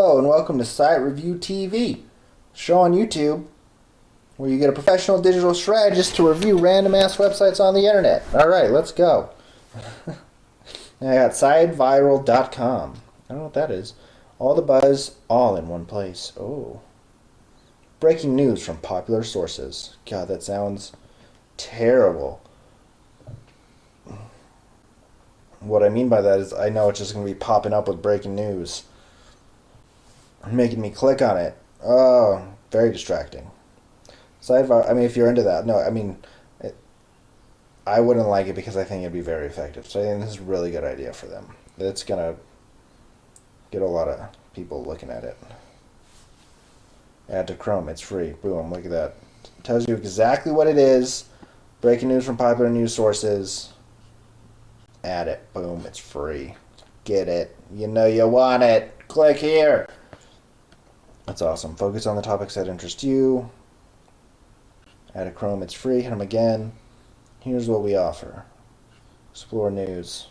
Hello and welcome to Site Review TV, show on YouTube where you get a professional digital strategist to review random ass websites on the internet. Alright, let's go. I got sideviral.com. I don't know what that is. All the buzz, all in one place. Oh. Breaking news from popular sources. God, that sounds terrible. What I mean by that is I know it's just going to be popping up with breaking news. Making me click on it. Oh, very distracting. Sidebar, I mean, if you're into that. No, I mean, I wouldn't like it because I think it'd be very effective. So I think this is a really good idea for them. It's going to get a lot of people looking at it. Add to Chrome. It's free. Boom, look at that. It tells you exactly what it is. Breaking news from popular news sources. Add it. Boom, it's free. Get it. You know you want it. Click here. That's awesome. Focus on the topics that interest you. Add to Chrome. It's free. Hit them again. Here's what we offer. Explore news.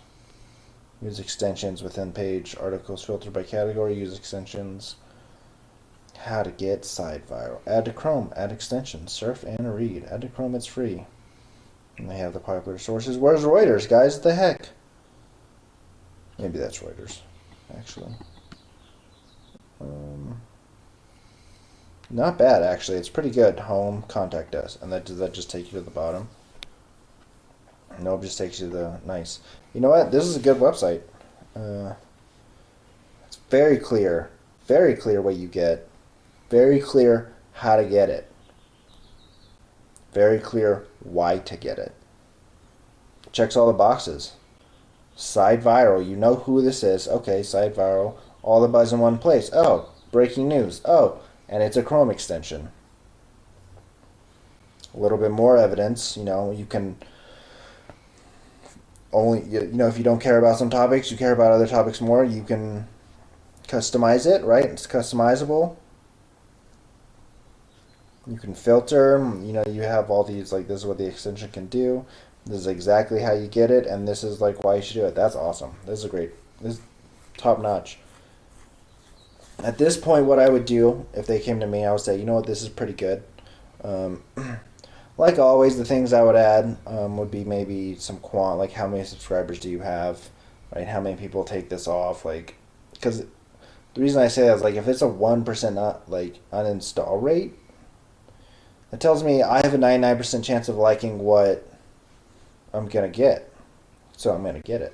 Use extensions within page. Articles filtered by category. Use extensions. How to get side viral. Add to Chrome. Add extensions. Surf and read. Add to Chrome. It's free. And they have the popular sources. Where's Reuters, guys? What the heck? Maybe that's Reuters, actually. Not bad, actually. It's pretty good. Home, contact us. And does that just take you to the bottom? Nope, just takes you to the... Nice. You know what? This is a good website. It's very clear. Very clear what you get. Very clear how to get it. Very clear why to get it. Checks all the boxes. Side viral. You know who this is. Okay, side viral. All the buzz in one place. Oh, breaking news. Oh, and it's a Chrome extension. A little bit more evidence. You know, you can only, you know, if you don't care about some topics, you care about other topics more, you can customize it, right? It's customizable. You can filter, you know, you have all these, like, this is what the extension can do. This is exactly how you get it, and this is, like, why you should do it. That's awesome. This is great. This is top notch. At this point, what I would do, if they came to me, I would say, you know what, this is pretty good. Like always, the things I would add would be maybe some like how many subscribers do you have, right? How many people take this off, like, because the reason I say that is, like, if it's a 1% not, like, uninstall rate, it tells me I have a 99% chance of liking what I'm going to get. So I'm going to get it.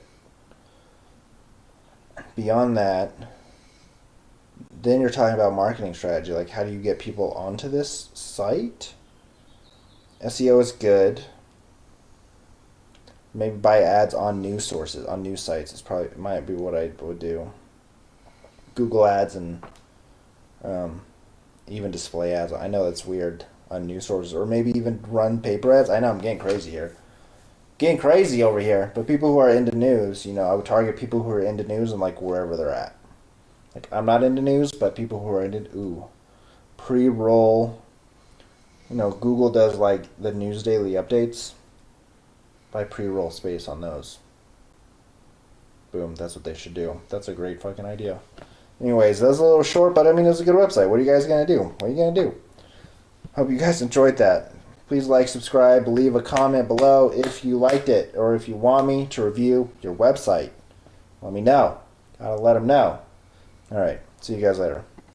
Beyond that, then you're talking about marketing strategy. Like, how do you get people onto this site? SEO is good. Maybe buy ads on news sources, on news sites. It might be what I would do. Google ads and even display ads. I know that's weird on news sources, or maybe even run paper ads. I know I'm getting crazy here. Getting crazy over here. But people who are into news, you know, I would target people who are into news and, like, wherever they're at. Like, I'm not into news, but people who are into, pre-roll. You know, Google does, like, the news daily updates. Buy pre-roll space on those. Boom, that's what they should do. That's a great fucking idea. Anyways, that was a little short, but I mean, it's a good website. What are you guys going to do? What are you going to do? Hope you guys enjoyed that. Please like, subscribe, leave a comment below if you liked it, or if you want me to review your website. Let me know. Gotta let them know. Alright, see you guys later.